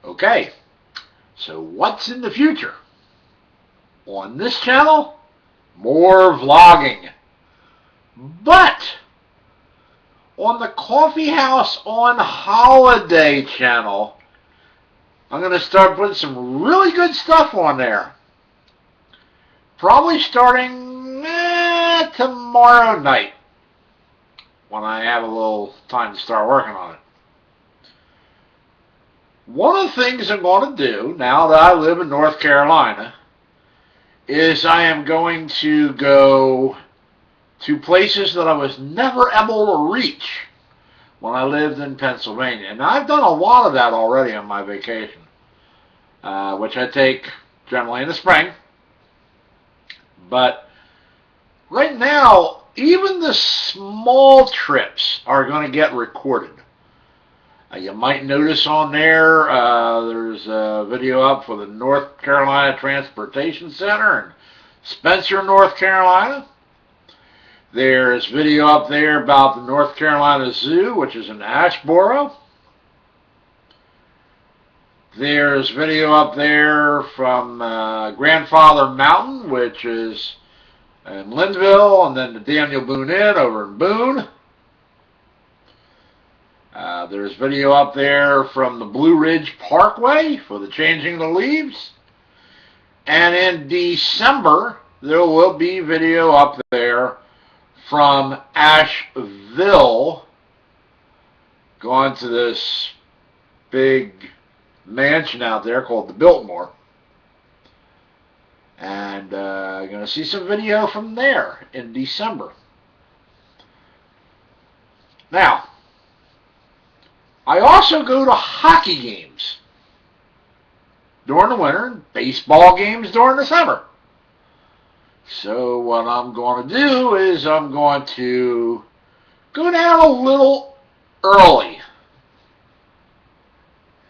Okay, so what's in the future? On this channel, more vlogging. But on the Coffee House on Holiday channel, I'm going to start putting some really good stuff on there. Probably starting tomorrow night when I have a little time to start working on it. One of the things I'm going to do now that I live in North Carolina is I am going to go to places that I was never able to reach when I lived in Pennsylvania. And I've done a lot of that already on my vacation, which I take generally in the spring. But right now, even the small trips are going to get recorded. You might notice on there, there's a video up for the North Carolina Transportation Center in Spencer, North Carolina. There's video up there about the North Carolina Zoo, which is in Asheboro. There's video up there from Grandfather Mountain, which is in Linville, and then the Daniel Boone Inn over in Boone. There's video up there from the Blue Ridge Parkway for the Changing the Leaves. And in December, there will be video up there from Asheville, going to this big mansion out there called the Biltmore. And going to see some video from there in December. Now, I also go to hockey games during the winter and baseball games during the summer. So what I'm going to do is I'm going to go down a little early.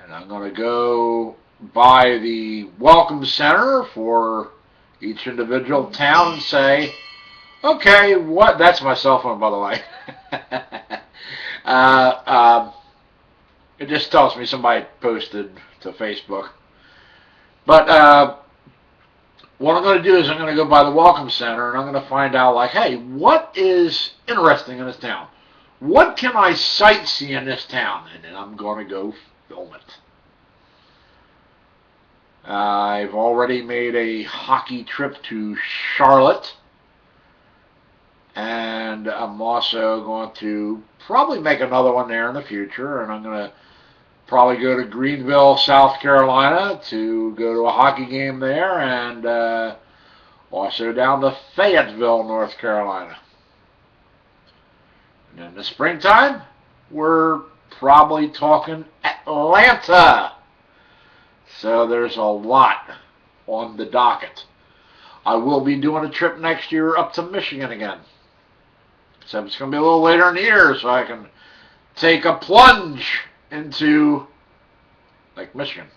And I'm going to go by the Welcome Center for each individual town and say, okay, what? That's my cell phone, by the way. It just tells me somebody posted to Facebook. But what I'm going to do is I'm going to go by the Welcome Center and I'm going to find out, like, hey, what is interesting in this town? What can I sightsee in this town? And then I'm going to go film it. I've already made a hockey trip to Charlotte. And I'm also going to probably make another one there in the future. And I'm going to probably go to Greenville, South Carolina to go to a hockey game there. And also down to Fayetteville, North Carolina. And in the springtime, we're probably talking Atlanta. So there's a lot on the docket. I will be doing a trip next year up to Michigan again. So it's going to be a little later in the year so I can take a plunge into Lake Michigan.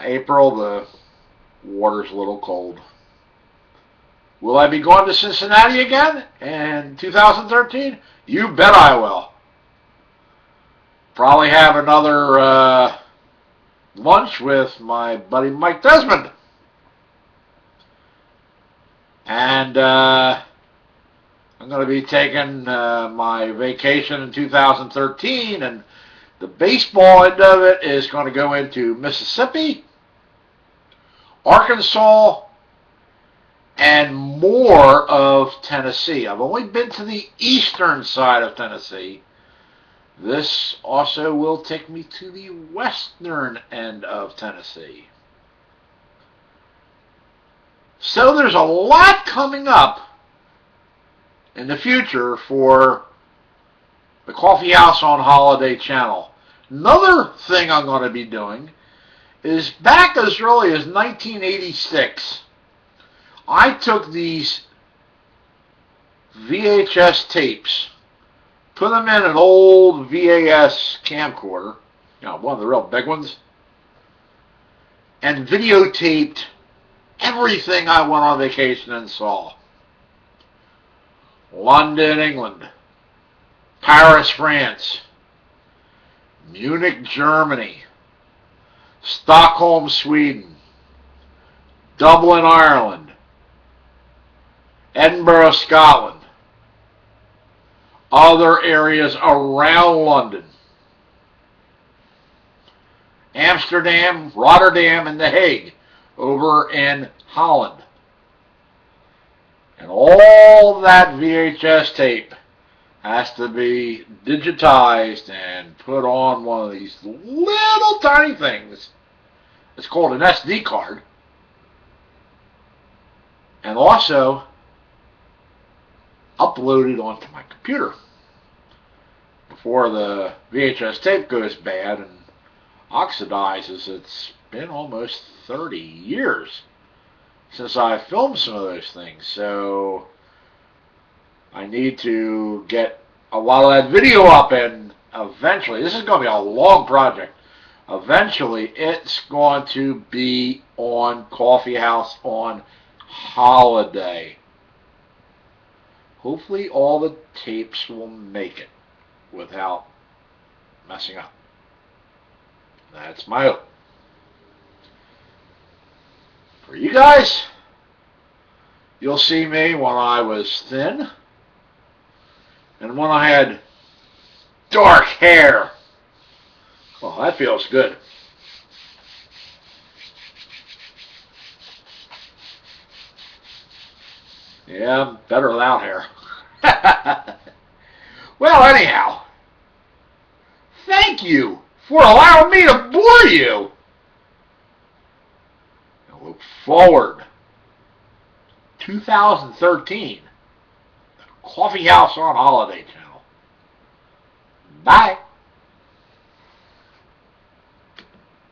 April, the water's a little cold. Will I be going to Cincinnati again in 2013? You bet I will. Probably have another lunch with my buddy Mike Desmond. And I'm going to be taking my vacation in 2013, and the baseball end of it is going to go into Mississippi, Arkansas, and more of Tennessee. I've only been to the eastern side of Tennessee. This also will take me to the western end of Tennessee. So there's a lot coming up in the future for the Coffee House on Holiday channel. Another thing I'm going to be doing is back as early as 1986, I took these VHS tapes, put them in an old VHS camcorder, one of the real big ones, and videotaped everything I went on vacation and saw. London, England, Paris, France, Munich, Germany, Stockholm, Sweden, Dublin, Ireland, Edinburgh, Scotland, other areas around London, Amsterdam, Rotterdam, and The Hague over in Holland. And all that VHS tape has to be digitized and put on one of these little tiny things. It's called an SD card. And also uploaded onto my computer before the VHS tape goes bad and oxidizes. It's been almost 30 years since I filmed some of those things, so I need to get a lot of that video up, and eventually, this is going to be a long project, eventually it's going to be on Coffee House on holiday. Hopefully all the tapes will make it without messing up. That's my hope. For you guys, you'll see me when I was thin and when I had dark hair. Well, that feels good. Yeah, I'm better without hair. Well, anyhow, thank you for allowing me to bore you. I look forward to 2013, Coffee House on Holiday Channel. Bye.